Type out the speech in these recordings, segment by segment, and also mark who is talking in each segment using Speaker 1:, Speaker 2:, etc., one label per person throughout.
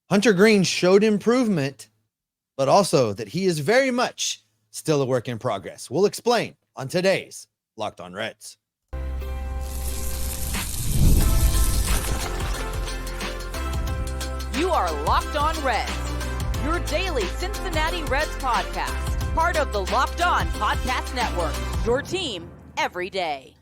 Speaker 1: Hunter Greene showed improvement, but also that he is very much still a work in progress. We'll explain on today's Locked On Reds.
Speaker 2: You are Locked On Reds, your daily Cincinnati Reds podcast, part of the Locked On Podcast Network, your team every day.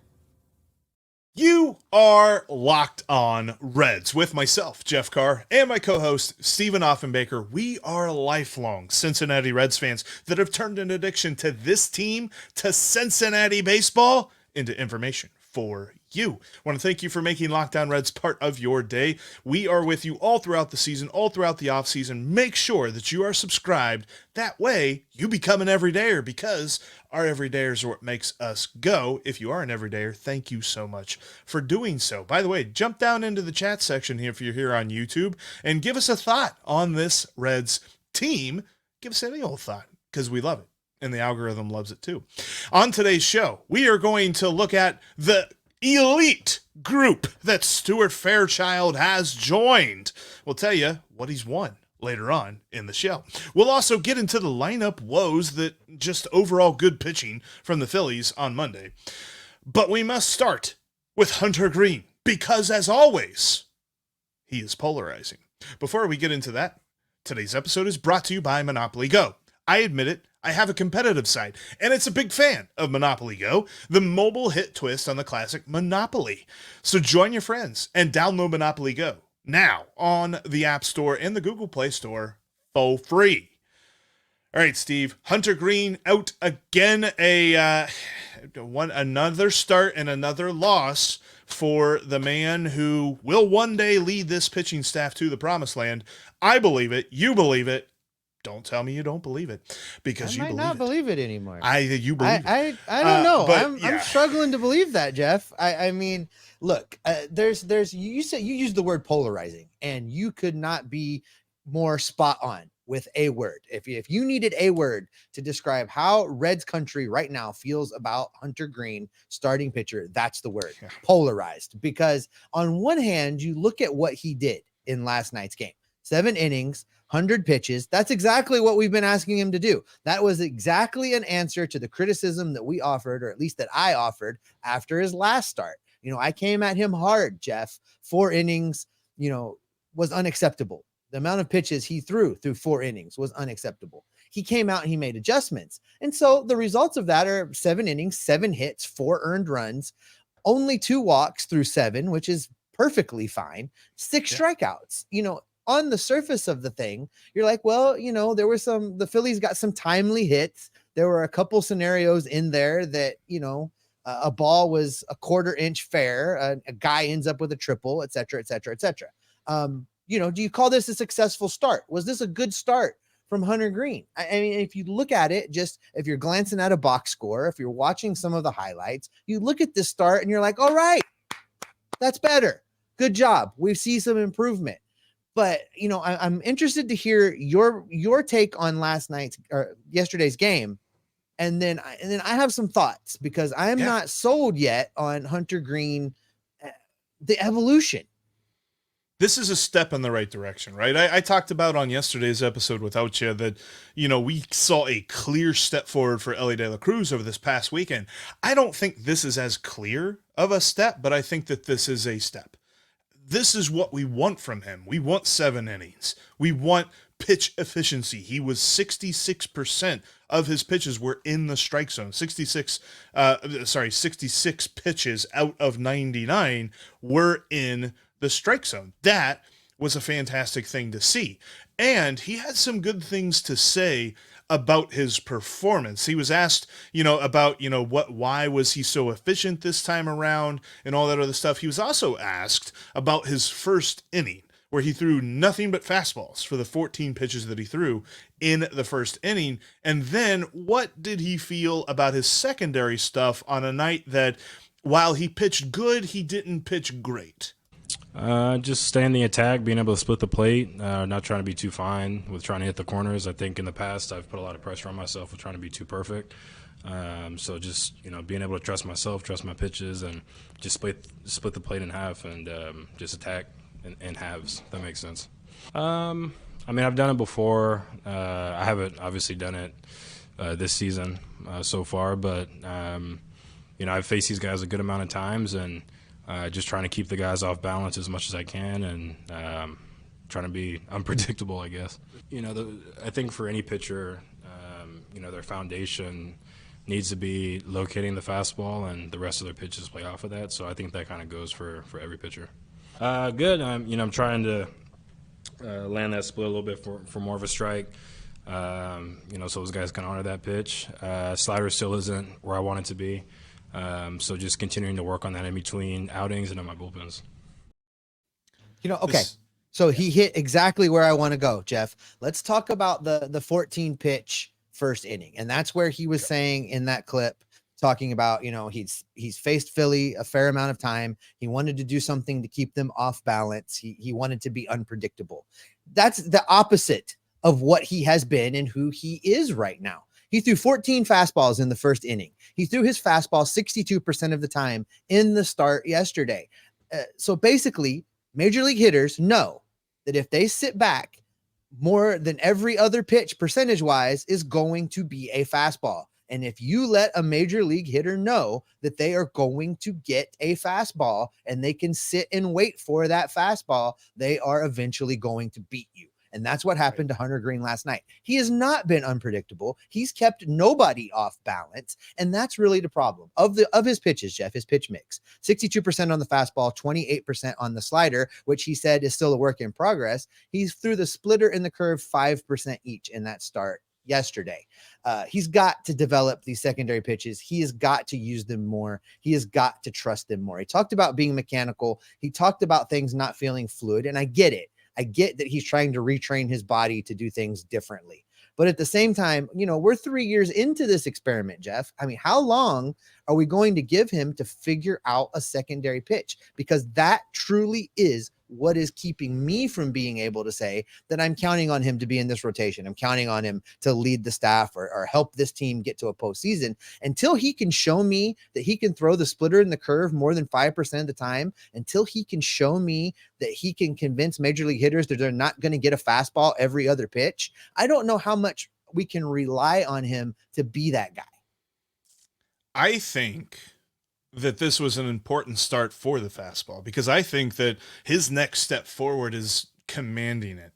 Speaker 3: You are Locked On Reds with myself, Jeff Carr, and my co-host, Stephen Offenbaker. We are lifelong Cincinnati Reds fans that have turned an addiction to this team, to Cincinnati baseball, into information for you. I want to thank you for making Locked On Reds part of your day. We are with you all throughout the season, all throughout the offseason. Make sure that you are subscribed. That way, you become an everydayer, because our everydayers are what makes us go. If you are an everydayer, thank you so much for doing so. By the way, jump down into the chat section here if you're here on YouTube and give us a thought on this Reds team. Give us any old thought, because we love it, and the algorithm loves it too. On today's show, we are going to look at the elite group that Stuart Fairchild has joined. We'll tell you what he's won later on in the show. We'll also get into the lineup woes that just overall good pitching from the Phillies on Monday. But we must start with Hunter Greene, because as always, he is polarizing. Before we get into that, today's episode is brought to you by Monopoly Go. I admit it, I have a competitive side, and it's a big fan of Monopoly Go, the mobile hit twist on the classic Monopoly. So join your friends and download Monopoly Go now on the App Store and the Google Play Store for free. All right, Steve, Hunter Greene out again, another start and another loss for the man who will one day lead this pitching staff to the promised land. I believe it. You believe it. Don't tell me you don't believe it, because you
Speaker 1: might not believe it anymore.
Speaker 3: You believe it.
Speaker 1: I don't know.
Speaker 3: Yeah.
Speaker 1: I'm struggling to believe that, Jeff. I mean, look, there's you said you used the word polarizing, and you could not be more spot on with a word. If you needed a word to describe how Reds country right now feels about Hunter Greene, starting pitcher, that's the word. Yeah. Polarized. Because on one hand, you look at what he did in last night's game. 7 innings, 100 pitches. That's exactly what we've been asking him to do. That was exactly an answer to the criticism that we offered, or at least that I offered after his last start. I came at him hard, Jeff. 4 innings, was unacceptable. The amount of pitches he threw 4 innings was unacceptable. He came out and he made adjustments. And so the results of that are 7 innings, 7 hits, 4 earned runs, only 2 walks through 7, which is perfectly fine. 6 strikeouts. On the surface of the thing, you're like, well, the Phillies got some timely hits. There were a couple scenarios in there that, a ball was a 1/4 inch fair. A guy ends up with a triple, et cetera, et cetera, et cetera. Do you call this a successful start? Was this a good start from Hunter Greene? I mean, if you look at it, just if you're glancing at a box score, if you're watching some of the highlights, you look at this start and you're like, all right, that's better. Good job. We see some improvement. But, I'm interested to hear your take on yesterday's game. And then I have some thoughts, because I am not sold yet on Hunter Greene, the evolution.
Speaker 3: This is a step in the right direction, right? I talked about on yesterday's episode without you that, we saw a clear step forward for Elly De La Cruz over this past weekend. I don't think this is as clear of a step, but I think that this is a step. This is what we want from him. We want 7 innings. We want pitch efficiency. He was 66% of his pitches were in the strike zone. 66 pitches out of 99 were in the strike zone. That was a fantastic thing to see. And he had some good things to say about his performance. He was asked, about, why was he so efficient this time around and all that other stuff. He was also asked about his first inning, where he threw nothing but fastballs for the 14 pitches that he threw in the first inning. And then what did he feel about his secondary stuff on a night that, while he pitched good, he didn't pitch great?
Speaker 4: Just stay in the attack, being able to split the plate, not trying to be too fine with trying to hit the corners. I think in the past I've put a lot of pressure on myself with trying to be too perfect. So just, being able to trust myself, trust my pitches, and just split the plate in half and just attack in halves. That makes sense. I mean, I've done it before. I haven't obviously done it this season so far, but I've faced these guys a good amount of times, and just trying to keep the guys off balance as much as I can, and trying to be unpredictable, I guess. I think for any pitcher, their foundation needs to be locating the fastball, and the rest of their pitches play off of that. So I think that kind of goes for every pitcher. Good. I'm trying to land that split a little bit for more of a strike. So those guys can honor that pitch. Slider still isn't where I want it to be. So just continuing to work on that in between outings and in my bullpens.
Speaker 1: Okay. So he hit exactly where I want to go, Jeff. Let's talk about the 14 pitch first inning. And that's where he was saying in that clip, talking about, he's faced Philly a fair amount of time. He wanted to do something to keep them off balance. He wanted to be unpredictable. That's the opposite of what he has been and who he is right now. He threw 14 fastballs in the first inning. He threw his fastball 62% of the time in the start yesterday. So basically, major league hitters know that if they sit back, more than every other pitch percentage-wise is going to be a fastball. And if you let a major league hitter know that they are going to get a fastball and they can sit and wait for that fastball, they are eventually going to beat you. And that's what happened to Hunter Greene last night. He has not been unpredictable. He's kept nobody off balance. And that's really the problem of his pitches, Jeff, his pitch mix. 62% on the fastball, 28% on the slider, which he said is still a work in progress. He threw the splitter and the curve 5% each in that start yesterday. He's got to develop these secondary pitches. He has got to use them more. He has got to trust them more. He talked about being mechanical. He talked about things not feeling fluid. And I get it. I get that he's trying to retrain his body to do things differently. But at the same time, we're 3 years into this experiment, Jeff. I mean, how long are we going to give him to figure out a secondary pitch? Because that truly is what is keeping me from being able to say that I'm counting on him to be in this rotation. I'm counting on him to lead the staff or help this team get to a postseason until he can show me that he can throw the splitter and the curve more than 5% of the time, until he can show me that he can convince major league hitters that they're not going to get a fastball every other pitch. I don't know how much we can rely on him to be that guy.
Speaker 3: I think that this was an important start for the fastball, because I think that his next step forward is commanding it,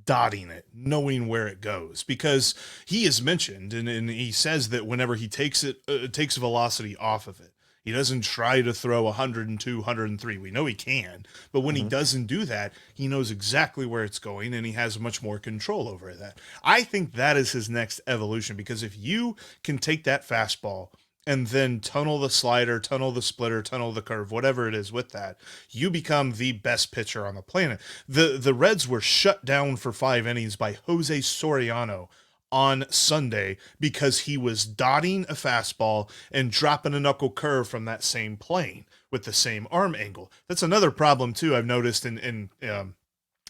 Speaker 3: dotting it, knowing where it goes, because he has mentioned, and he says that whenever he takes it, takes velocity off of it, he doesn't try to throw 102, 103. We know he can, but when he doesn't do that, he knows exactly where it's going, and he has much more control over that. I think that is his next evolution, because if you can take that fastball and then tunnel the slider, tunnel the splitter, tunnel the curve, whatever it is with that, you become the best pitcher on the planet. The Reds were shut down for 5 innings by Jose Soriano on Sunday because he was dotting a fastball and dropping a knuckle curve from that same plane with the same arm angle. That's another problem too I've noticed in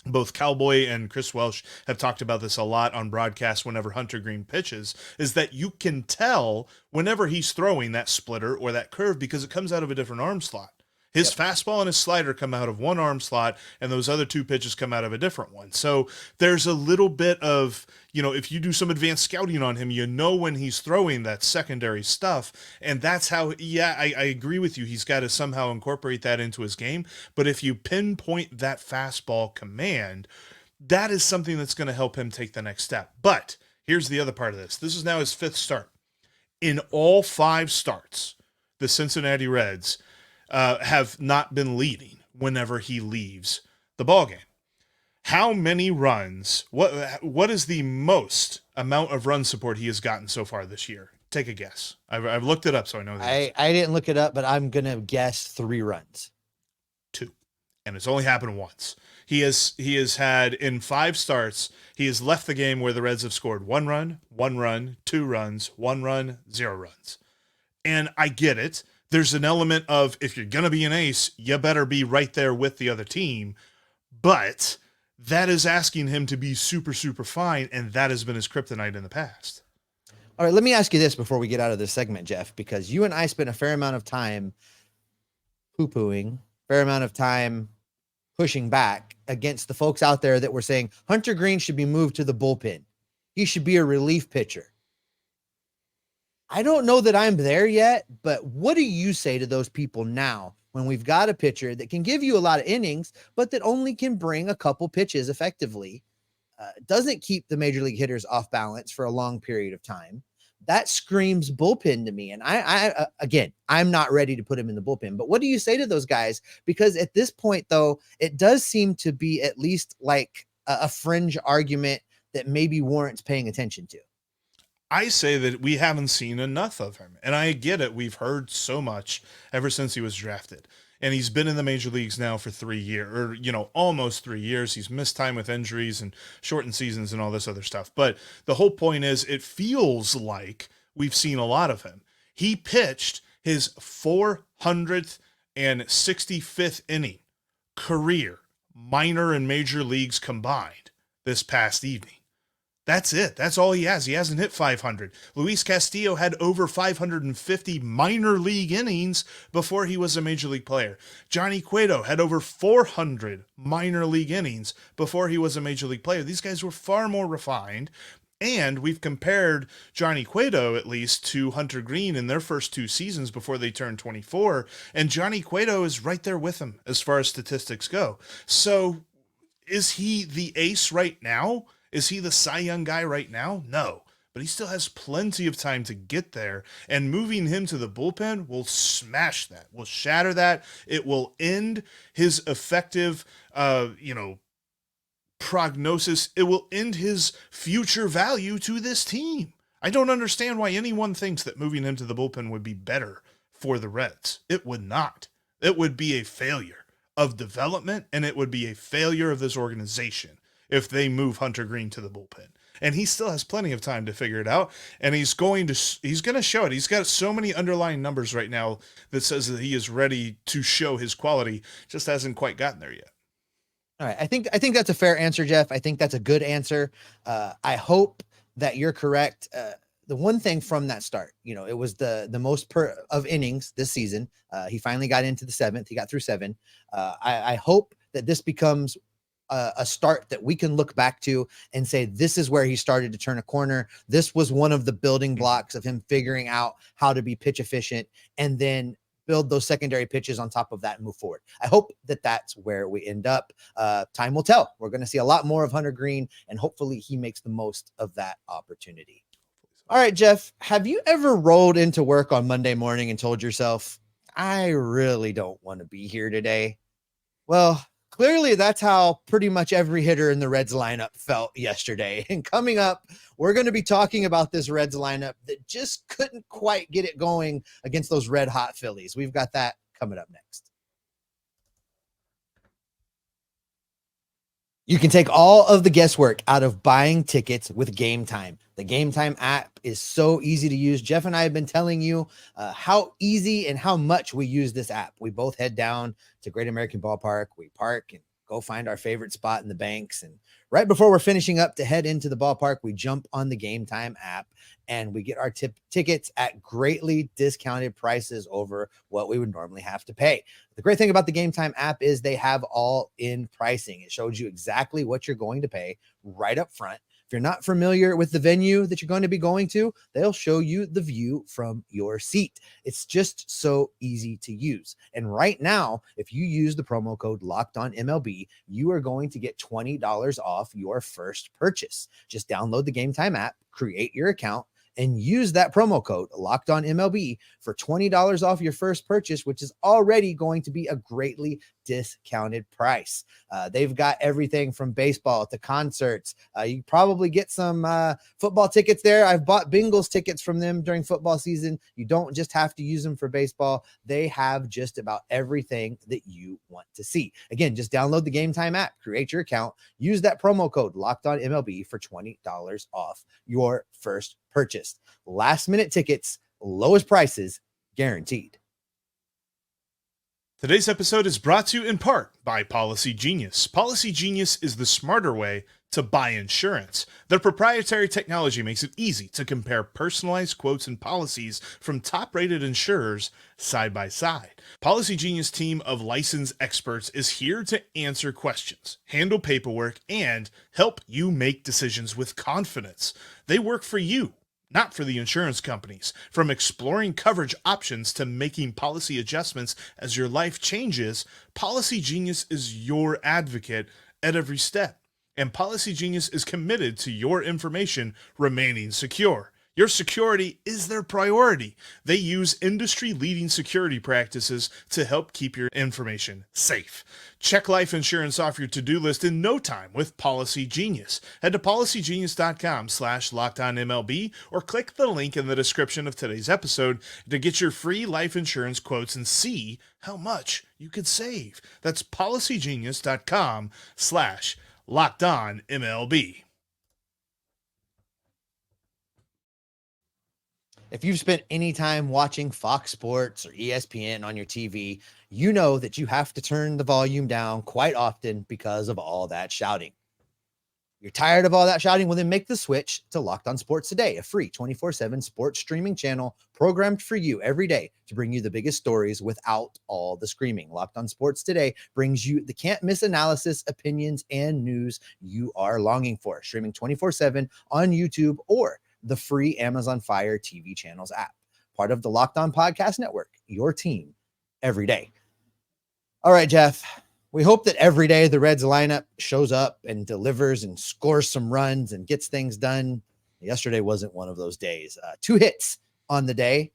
Speaker 3: both Cowboy and Chris Welsh have talked about this a lot on broadcast whenever Hunter Greene pitches, is that you can tell whenever he's throwing that splitter or that curve because it comes out of a different arm slot. His fastball and his slider come out of one arm slot, and those other two pitches come out of a different one. So there's a little bit of, if you do some advanced scouting on him, when he's throwing that secondary stuff. And that's how, I agree with you. He's got to somehow incorporate that into his game. But if you pinpoint that fastball command, that is something that's going to help him take the next step. But here's the other part of this. This is now his 5th start. In all 5 starts, the Cincinnati Reds have not been leading whenever he leaves the ballgame. How many runs? What is the most amount of run support he has gotten so far this year? Take a guess. I've looked it up, so I know that.
Speaker 1: I didn't look it up, but I'm gonna guess 3 runs.
Speaker 3: 2, and it's only happened once. He has had in 5 starts. He has left the game where the Reds have scored 1 run, 1 run, 2 runs, 1 run, 0 runs, and I get it. There's an element of, if you're going to be an ace, you better be right there with the other team. But that is asking him to be super, super fine, and that has been his kryptonite in the past.
Speaker 1: All right, let me ask you this before we get out of this segment, Jeff, because you and I spent a fair amount of time poo-pooing, fair amount of time pushing back against the folks out there that were saying Hunter Greene should be moved to the bullpen. He should be a relief pitcher. I don't know that I'm there yet, but what do you say to those people now when we've got a pitcher that can give you a lot of innings, but that only can bring a couple pitches effectively, doesn't keep the major league hitters off balance for a long period of time? That screams bullpen to me. And again, I'm not ready to put him in the bullpen, but what do you say to those guys? Because at this point, though, it does seem to be at least like a fringe argument that maybe warrants paying attention to.
Speaker 3: I say that we haven't seen enough of him. And I get it. We've heard so much ever since he was drafted. And he's been in the major leagues now for 3 years, or, almost 3 years. He's missed time with injuries and shortened seasons and all this other stuff. But the whole point is, it feels like we've seen a lot of him. He pitched his 465th inning career, minor and major leagues combined, this past evening. That's it. That's all he has. He hasn't hit 500. Luis Castillo had over 550 minor league innings before he was a major league player. Johnny Cueto had over 400 minor league innings before he was a major league player. These guys were far more refined. And we've compared Johnny Cueto, at least, to Hunter Greene in their first 2 seasons before they turned 24. And Johnny Cueto is right there with him as far as statistics go. So is he the ace right now? Is he the Cy Young guy right now? No, but he still has plenty of time to get there, and moving him to the bullpen will smash that, will shatter that. It will end his effective, prognosis. It will end his future value to this team. I don't understand why anyone thinks that moving him to the bullpen would be better for the Reds. It would not. It would be a failure of development, and it would be a failure of this organization if they move Hunter Greene to the bullpen. And he still has plenty of time to figure it out, and he's going to show it. He's got so many underlying numbers right now that says that he is ready to show his quality, just hasn't quite gotten there yet.
Speaker 1: All right. I think that's a fair answer, Jeff. I think that's a good answer. I hope that you're correct. The one thing from that start, it was the most of innings this season. He finally got into the 7th. He got through 7. I hope that this becomes a start that we can look back to and say, this is where he started to turn a corner. This was one of the building blocks of him figuring out how to be pitch efficient and then build those secondary pitches on top of that and move forward. I hope that that's where we end up. Time will tell. We're going to see a lot more of Hunter Greene, and hopefully he makes the most of that opportunity. All right, Jeff, have you ever rolled into work on Monday morning and told yourself, I really don't want to be here today? Well, clearly, that's how pretty much every hitter in the Reds lineup felt yesterday. And coming up, we're going to be talking about this Reds lineup that just couldn't quite get it going against those red hot Phillies. We've got that coming up next. You can take all of the guesswork out of buying tickets with GameTime. The GameTime app is so easy to use. Jeff and I have been telling you how easy and how much we use this app. We both head down to Great American Ballpark. We park and go find our favorite spot in the banks. And right before we're finishing up to head into the ballpark, we jump on the GameTime app and we get our tickets at greatly discounted prices over what we would normally have to pay. The great thing about the GameTime app is they have all-in pricing. It shows you exactly what you're going to pay right up front. If you're not familiar with the venue that you're going to be going to, they'll show you the view from your seat. It's just so easy to use. And right now, if you use the promo code LOCKEDONMLB, you are going to get $20 off your first purchase. Just download the GameTime app, create your account, and use that promo code LOCKEDONMLB for $20 off your first purchase, which is already going to be a greatly discounted price. They've got everything from baseball to concerts. You probably get some football tickets there. I've bought Bengals tickets from them during football season. You don't just have to use them for baseball. They have just about everything that you want to see. Again, just download the GameTime app, create your account, use that promo code LOCKEDONMLB for $20 off your first purchase. Last minute tickets, lowest prices guaranteed.
Speaker 3: Today's episode is brought to you in part by Policygenius. Policygenius is the smarter way to buy insurance. Their proprietary technology makes it easy to compare personalized quotes and policies from top-rated insurers side by side. Policygenius team of licensed experts is here to answer questions, handle paperwork, and help you make decisions with confidence. They work for you, not for the insurance companies. From exploring coverage options to making policy adjustments as your life changes, Policygenius is your advocate at every step. And Policygenius is committed to your information remaining secure. Your security is their priority. They use industry-leading security practices to help keep your information safe. Check life insurance off your to-do list in no time with Policygenius. Head to policygenius.com/LockedOnMLB or click the link in the description of today's episode to get your free life insurance quotes and see how much you could save. That's policygenius.com/LockedOnMLB.
Speaker 1: If you've spent any time watching Fox Sports or ESPN on your TV, you know that you have to turn the volume down quite often because of all that shouting. You're tired of all that shouting? Well, then make the switch to Locked On Sports Today, a free 24/7 sports streaming channel programmed for you every day to bring you the biggest stories without all the screaming. Locked On Sports Today brings you the can't-miss analysis, opinions, and news you are longing for, streaming 24/7 on YouTube or the free Amazon Fire TV channels app. Part of the Locked On Podcast Network, your team every day. All right, Jeff, we hope that every day the Reds lineup shows up and delivers and scores some runs and gets things done. Yesterday wasn't one of those days. 2 hits on the day.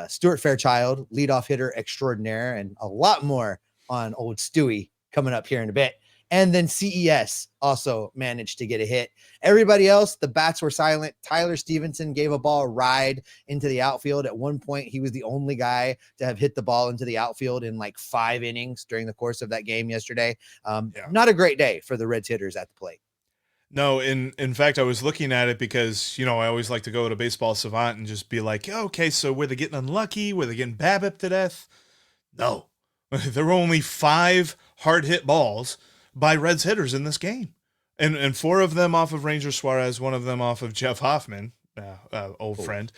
Speaker 1: Stuart Fairchild, leadoff hitter extraordinaire, and a lot more on old Stewie coming up here in a bit. And then CES also managed to get a hit. Everybody else, the bats were silent. Tyler Stevenson gave a ball ride into the outfield. At one point, he was the only guy to have hit the ball into the outfield in like 5 innings during the course of that game yesterday. Not a great day for the Reds hitters at the plate.
Speaker 3: No, in fact, I was looking at it because, I always like to go to Baseball Savant and just be like, okay, so were they getting unlucky? Were they getting BABIP to death? No. There were only 5 hard hit balls by Reds hitters in this game. And 4 of them off of Ranger Suarez, 1 of them off of Jeff Hoffman, old friend.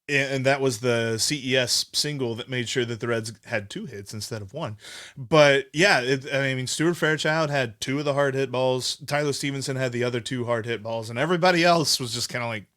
Speaker 3: And that was the CES single that made sure that the Reds had 2 hits instead of 1. But yeah, Stuart Fairchild had 2 of the hard hit balls. Tyler Stevenson had the other 2 hard hit balls, and everybody else was just kind of like,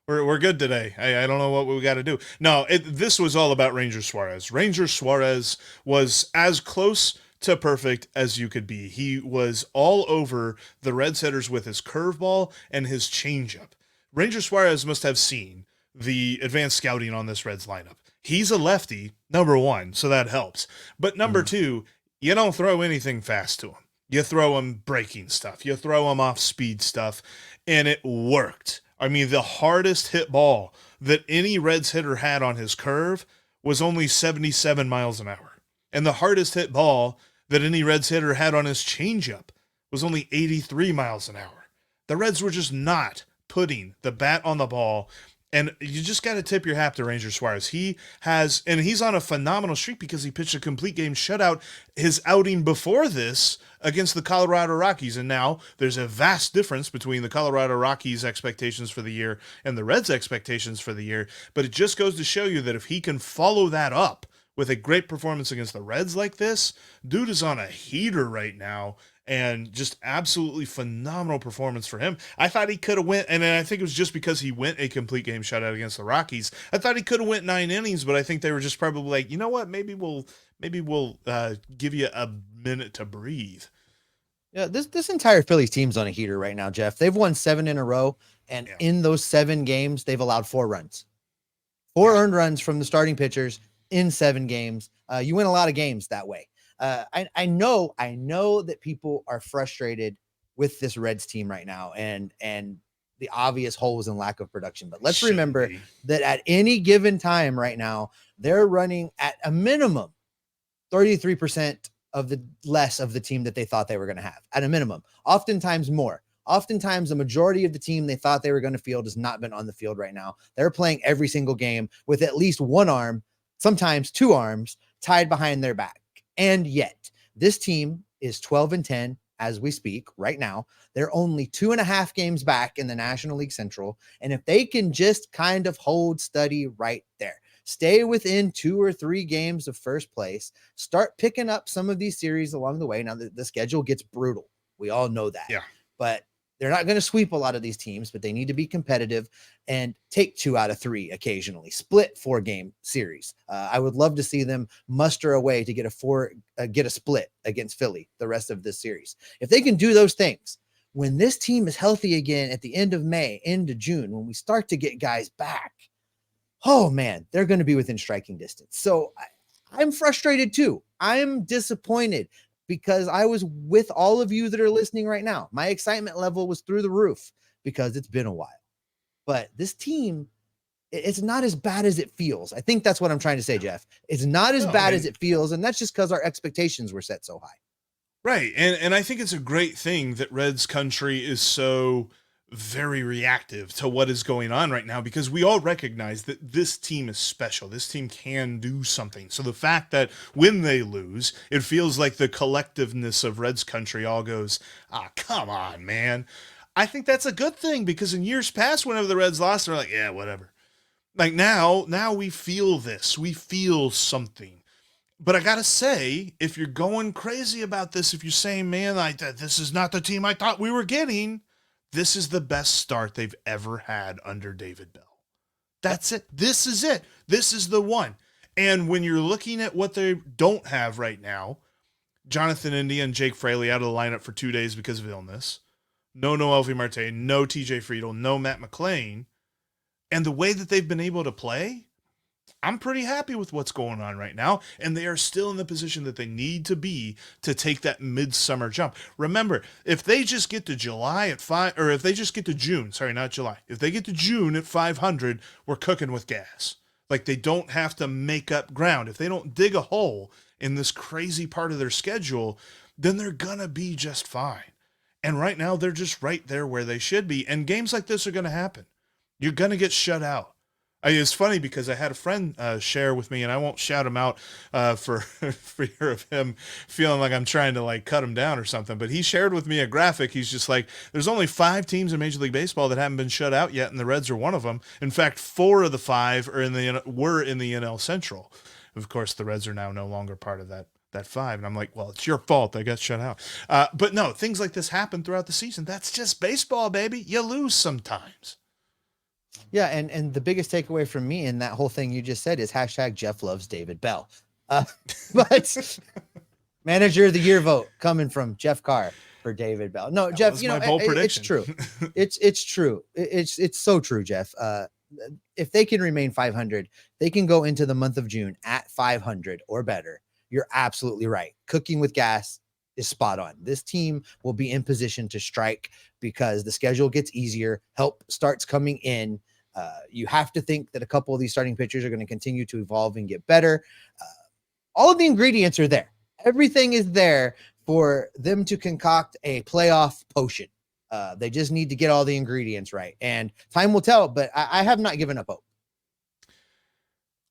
Speaker 3: we're good today. I don't know what we got to do. No, this was all about Ranger Suarez. Ranger Suarez was as close to perfect as you could be. He was all over the Reds hitters with his curveball and his changeup. Ranger Suarez must have seen the advanced scouting on this Reds lineup. He's a lefty, number 1, so that helps. But number 2, you don't throw anything fast to him. You throw him breaking stuff. You throw him off speed stuff, and it worked. The hardest hit ball that any Reds hitter had on his curve was only 77 miles an hour. And the hardest hit ball that any Reds hitter had on his changeup was only 83 miles an hour. The Reds were just not putting the bat on the ball, and you just got to tip your hat to Ranger Suarez. He's on a phenomenal streak because he pitched a complete game shutout his outing before this against the Colorado Rockies, and now there's a vast difference between the Colorado Rockies' expectations for the year and the Reds' expectations for the year, but it just goes to show you that if he can follow that up with a great performance against the Reds like this, dude is on a heater right now, and just absolutely phenomenal performance for him. I thought he could have went, and I think it was just because he went a complete game shutout against the Rockies. I thought he could have went 9 innings, but I think they were just probably like, you know what, maybe we'll give you a minute to breathe.
Speaker 1: Yeah, this entire Phillies team's on a heater right now, Jeff. They've won 7 in a row, and in those 7 games, they've allowed 4 runs. 4 earned runs from the starting pitchers in 7 games. You win a lot of games that way. I know that people are frustrated with this Reds team right now and the obvious holes and lack of production. But let's remember that at any given time right now, they're running at a minimum 33% of the less of the team that they thought they were going to have, at a minimum, oftentimes more. Oftentimes, the majority of the team they thought they were going to field has not been on the field right now. They're playing every single game with at least 1 arm, sometimes 2 arms, tied behind their back. And yet, this team is 12-10, as we speak right now. They're only 2.5 games back in the National League Central. And if they can just kind of hold steady right there, stay within 2 or 3 games of first place, start picking up some of these series along the way. Now the schedule gets brutal. We all know that.
Speaker 3: Yeah.
Speaker 1: But they're not going to sweep a lot of these teams, but they need to be competitive and take 2 out of 3 occasionally, split 4-game series. I would love to see them muster a way to get a split against Philly the rest of this series. If they can do those things, when this team is healthy again at the end of May, into June, when we start to get guys back, oh man, they're going to be within striking distance. So I'm frustrated too. I'm disappointed, because I was with all of you that are listening right now. My excitement level was through the roof because it's been a while. But this team, it's not as bad as it feels. I think that's what I'm trying to say, Jeff. It's not as bad as it feels, and that's just because our expectations were set so high.
Speaker 3: Right, and I think it's a great thing that Reds country is so very reactive to what is going on right now, because we all recognize that this team is special. This team can do something. So the fact that when they lose, it feels like the collectiveness of Reds country all goes, come on, man. I think that's a good thing, because in years past, whenever the Reds lost, they're like, yeah, whatever. Like now we feel this. We feel something. But I got to say, if you're going crazy about this, if you're saying, man, this is not the team I thought we were getting, this is the best start they've ever had under David Bell. That's it. This is it. This is the one. And when you're looking at what they don't have right now, Jonathan India and Jake Fraley out of the lineup for 2 days because of illness. No Noelvi Marte, no TJ Friedel, no Matt McClain. And the way that they've been able to play, I'm pretty happy with what's going on right now, and they are still in the position that they need to be to take that midsummer jump. Remember, if they just get to July at 5, or if they just get to June, sorry, not July. If they get to June at 500, we're cooking with gas. Like, they don't have to make up ground. If they don't dig a hole in this crazy part of their schedule, then they're gonna be just fine. And right now, they're just right there where they should be, and games like this are gonna happen. You're gonna get shut out. It's funny because I had a friend share with me, and I won't shout him out for fear of him feeling like I'm trying to like cut him down or something. But he shared with me a graphic. He's just like, there's only 5 teams in Major League Baseball that haven't been shut out yet, and the Reds are one of them. In fact, 4 of the 5 were in the NL Central. Of course, the Reds are now no longer part of that 5. And I'm like, well, it's your fault they got shut out. But no, things like this happen throughout the season. That's just baseball, baby. You lose sometimes.
Speaker 1: Yeah, and the biggest takeaway from me in that whole thing you just said is hashtag Jeff loves David Bell. But manager of the year vote coming from Jeff Carr for David Bell. No, Jeff, it's true. It's true. It's so true, Jeff. If they can remain 500, they can go into the month of June at 500 or better. You're absolutely right. Cooking with gas is spot on. This team will be in position to strike because the schedule gets easier. Help starts coming in. You have to think that a couple of these starting pitchers are going to continue to evolve and get better. All of the ingredients are there. Everything is there for them to concoct a playoff potion. They just need to get all the ingredients right, and time will tell, but I have not given up hope.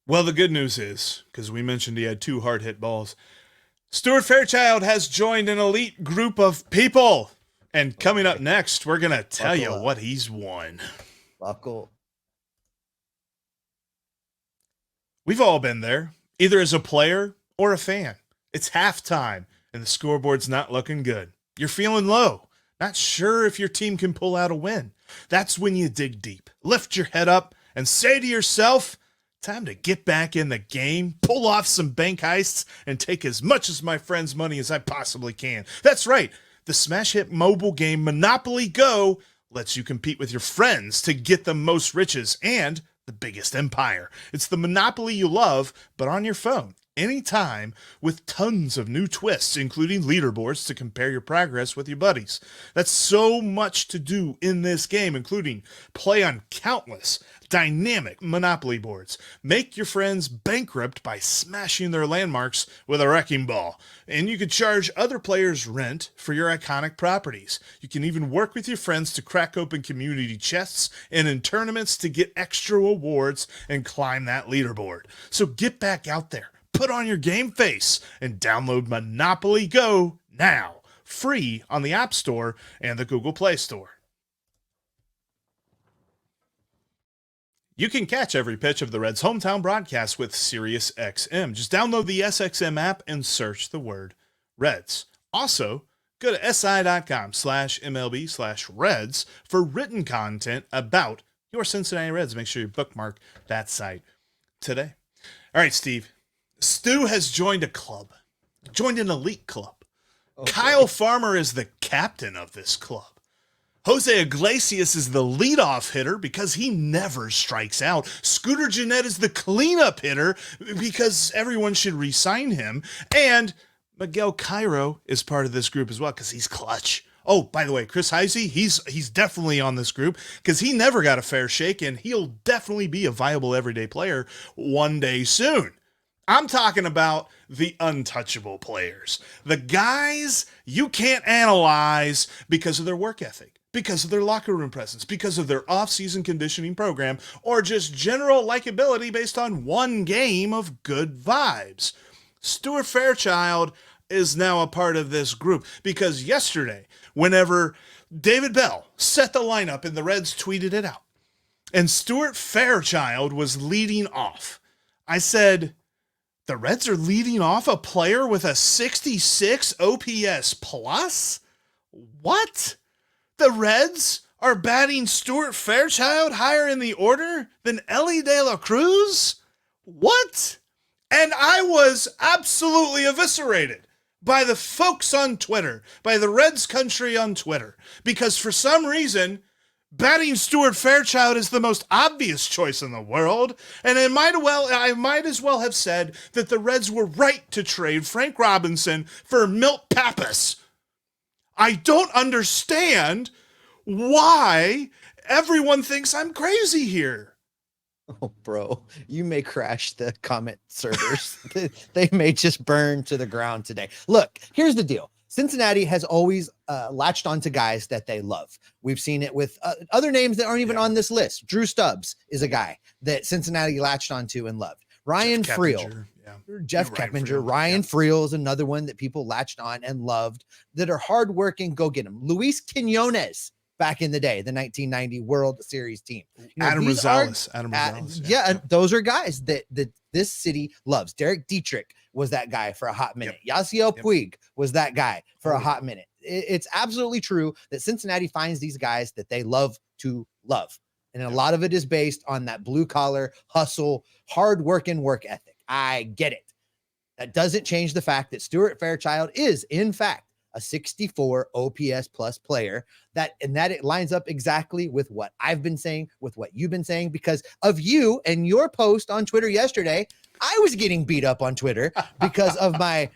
Speaker 3: Well, the good news is, because we mentioned he had 2 hard hit balls, Stuart Fairchild has joined an elite group of people. And coming up next, we're going to tell you what he's won.
Speaker 1: Buckle.
Speaker 3: We've all been there, either as a player or a fan. It's halftime, and the scoreboard's not looking good. You're feeling low, not sure if your team can pull out a win. That's when you dig deep, lift your head up, and say to yourself, time to get back in the game, pull off some bank heists, and take as much of my friend's money as I possibly can. That's right. The smash hit mobile game Monopoly Go lets you compete with your friends to get the most riches and the biggest empire. It's the Monopoly you love, but on your phone, anytime, with tons of new twists, including leaderboards to compare your progress with your buddies. That's so much to do in this game, including play on countless dynamic Monopoly boards. Make your friends bankrupt by smashing their landmarks with a wrecking ball. And you could charge other players rent for your iconic properties. You can even work with your friends to crack open community chests and in tournaments to get extra awards and climb that leaderboard. So get back out there, put on your game face, and download Monopoly Go now free on the App Store and the Google Play Store. You can catch every pitch of the Reds' hometown broadcast with SiriusXM. Just download the SXM app and search the word Reds. Also, go to si.com/MLB/Reds for written content about your Cincinnati Reds. Make sure you bookmark that site today. All right, Steve. Stu has joined a club, joined an elite club. Okay. Kyle Farmer is the captain of this club. Jose Iglesias is the leadoff hitter because he never strikes out. Scooter Gennett is the cleanup hitter because everyone should re-sign him. And Miguel Cairo is part of this group as well because he's clutch. Oh, by the way, Chris Heisey, he's definitely on this group because he never got a fair shake, and he'll definitely be a viable everyday player one day soon. I'm talking about the untouchable players, the guys you can't analyze because of their work ethic, because of their locker room presence, because of their off-season conditioning program, or just general likability based on one game of good vibes. Stuart Fairchild is now a part of this group because yesterday, whenever David Bell set the lineup and the Reds tweeted it out, and Stuart Fairchild was leading off, I said, the Reds are leading off a player with a 66 OPS plus? What? The Reds are batting Stuart Fairchild higher in the order than Elly De La Cruz? What? And I was absolutely eviscerated by the folks on Twitter, by the Reds country on Twitter, because for some reason, batting Stuart Fairchild is the most obvious choice in the world, and I might as well have said that the Reds were right to trade Frank Robinson for Milt Pappas. I don't understand why everyone thinks I'm crazy here.
Speaker 1: Oh, bro, you may crash the comment servers. They may just burn to the ground today. Look, here's the deal. Cincinnati has always latched onto guys that they love. We've seen it with other names that aren't even on this list. Drew Stubbs is a guy that Cincinnati latched onto and loved. Ryan Friel, Jeff Keppinger, Ryan Friel is another one that people latched on and loved that are hardworking. Go get them. Luis Quinones back in the day, the 1990 World Series team.
Speaker 3: Adam Rosales.
Speaker 1: Yeah, those are guys that this city loves. Derek Dietrich was that guy for a hot minute. Yasiel Puig was that guy for a hot minute. It's absolutely true that Cincinnati finds these guys that they love to love. And a lot of it is based on that blue collar hustle, hard work and work ethic. I get it. That doesn't change the fact that Stuart Fairchild is, in fact, a 64 OPS plus player, that it lines up exactly with what I've been saying, with what you've been saying, because of you and your post on Twitter yesterday. I was getting beat up on Twitter because of my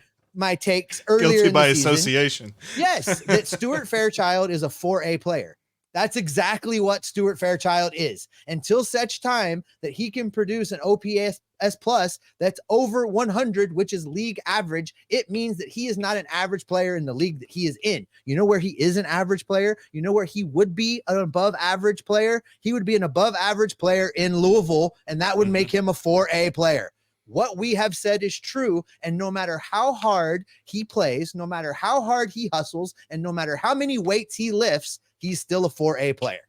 Speaker 1: takes earlier.
Speaker 3: Guilty
Speaker 1: in the
Speaker 3: by
Speaker 1: season.
Speaker 3: association. Yes,
Speaker 1: that Stuart Fairchild is a 4A player. That's exactly what Stuart Fairchild is. Until such time that he can produce an OPS plus that's over 100, which is league average, it means that he is not an average player in the league that he is in. You know where he is an average player? You know where he would be an above average player? He would be an above average player in Louisville, and that would make him a 4A player. What we have said is true, and no matter how hard he plays, no matter how hard he hustles, and no matter how many weights he lifts, he's still a 4A player.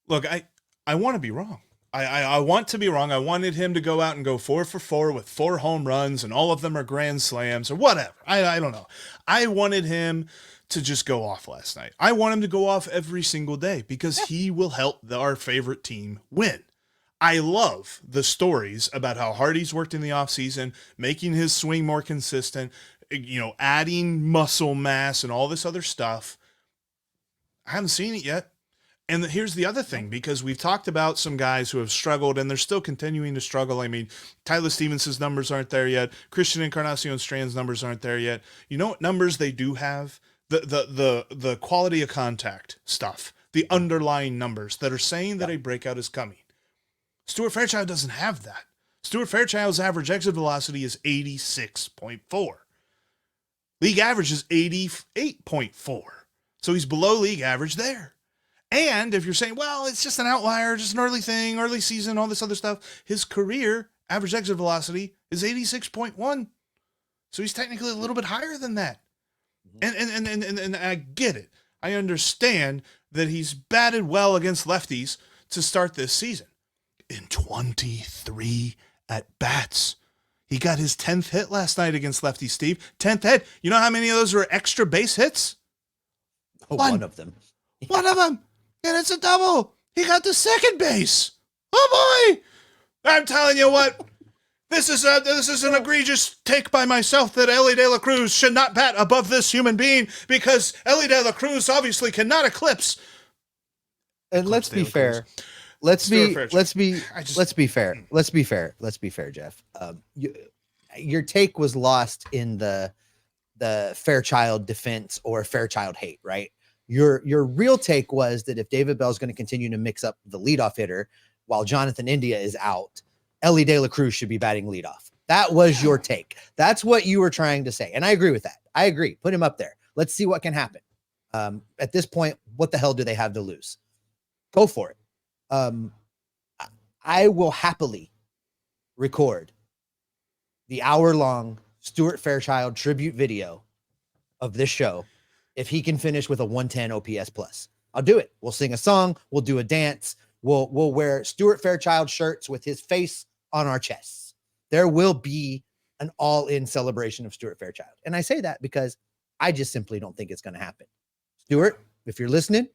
Speaker 3: Look, I want to be wrong. I want to be wrong. I wanted him to go out and go 4 for 4 with 4 home runs, and all of them are grand slams or whatever. I don't know. I wanted him to just go off last night. I want him to go off every single day because he will help our favorite team win. I love the stories about how hard he's worked in the offseason, making his swing more consistent, adding muscle mass and all this other stuff. I haven't seen it yet. And here's the other thing, because we've talked about some guys who have struggled and they're still continuing to struggle. I mean, Tyler Stevenson's numbers aren't there yet. Christian Encarnacion Strand's numbers aren't there yet. You know what numbers they do have? The quality of contact stuff, the underlying numbers that are saying that a breakout is coming. Stuart Fairchild doesn't have that. Stuart Fairchild's average exit velocity is 86.4. League average is 88.4. So he's below league average there. And if you're saying, well, it's just an outlier, just an early thing, early season, all this other stuff, his career average exit velocity is 86.1. So he's technically a little bit higher than that. And I get it. I understand that he's batted well against lefties to start this season. In 23 at-bats, he got his 10th hit last night against lefty Steve. 10th hit. You know how many of those were extra base hits?
Speaker 1: One of them.
Speaker 3: One of them. And it's a double. He got to second base. Oh, boy. I'm telling you what. This is an egregious take by myself that Elly De La Cruz should not bat above this human being because Elly De La Cruz obviously cannot eclipse.
Speaker 1: And let's be fair. Let's be fair, Jeff. Your take was lost in the Fairchild defense or Fairchild hate, right? Your real take was that if David Bell's going to continue to mix up the leadoff hitter while Jonathan India is out, Elly De La Cruz should be batting leadoff. That was your take. That's what you were trying to say. And I agree with that. I agree. Put him up there. Let's see what can happen. At this point, what the hell do they have to lose? Go for it. I will happily record the hour-long Stuart Fairchild tribute video of this show if he can finish with a 110 OPS plus. I'll do it. We'll sing a song. We'll do a dance. We'll wear Stuart Fairchild shirts with his face on our chests. There will be an all-in celebration of Stuart Fairchild. And I say that because I just simply don't think it's going to happen. Stuart, if you're listening,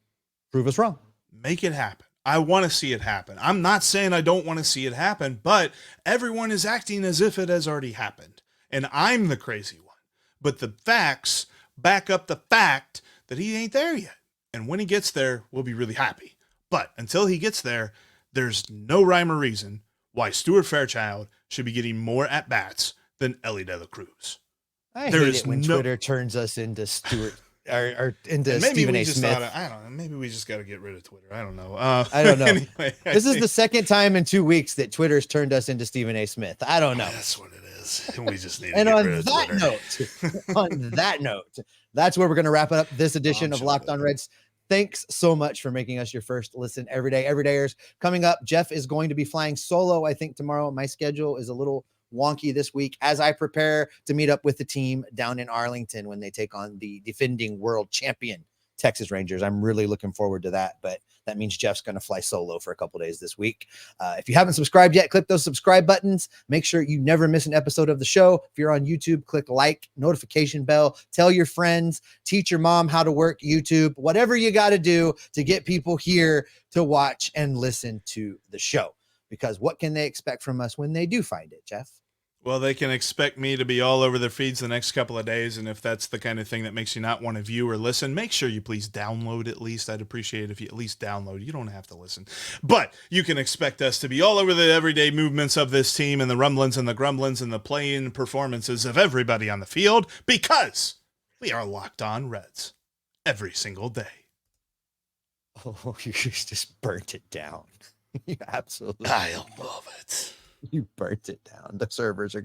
Speaker 1: prove us wrong.
Speaker 3: Make it happen. I want to see it happen. I'm not saying I don't want to see it happen, but everyone is acting as if it has already happened. And I'm the crazy one. But the facts back up the fact that he ain't there yet. And when he gets there, we'll be really happy. But until he gets there, there's no rhyme or reason why Stuart Fairchild should be getting more at-bats than Elly De La Cruz.
Speaker 1: I hate it when Twitter turns us into Stuart or into Stephen A. Smith.
Speaker 3: I don't know. Maybe we just got to get rid of Twitter. I don't know.
Speaker 1: I don't know.
Speaker 3: Anyway,
Speaker 1: this is the second time in 2 weeks that Twitter's turned us into Stephen A. Smith. I don't know.
Speaker 3: That's what it is. We just need to
Speaker 1: and
Speaker 3: get
Speaker 1: on
Speaker 3: rid of
Speaker 1: that
Speaker 3: Twitter.
Speaker 1: note, on that note, that's where we're going to wrap up this edition of Locked On Reds. Thanks so much for making us your first listen every day. Everydayers coming up. Jeff is going to be flying solo, I think, tomorrow. My schedule is a little wonky this week as I prepare to meet up with the team down in Arlington when they take on the defending world champion Texas Rangers. I'm really looking forward to that, but that means Jeff's going to fly solo for a couple days this week. If you haven't subscribed yet, click those subscribe buttons. Make sure you never miss an episode of the show. If you're on YouTube, click like, notification bell, tell your friends, teach your mom how to work YouTube, whatever you got to do to get people here to watch and listen to the show. Because what can they expect from us when they do find it, Jeff?
Speaker 3: Well, they can expect me to be all over their feeds the next couple of days, and if that's the kind of thing that makes you not want to view or listen, make sure you please download at least. I'd appreciate it if you at least download. You don't have to listen. But you can expect us to be all over the everyday movements of this team and the rumblings and the grumblings and the playing performances of everybody on the field because we are Locked On Reds every single day.
Speaker 1: Oh, you just burnt it down. You absolutely.
Speaker 3: I love it.
Speaker 1: You burnt it down. The servers are going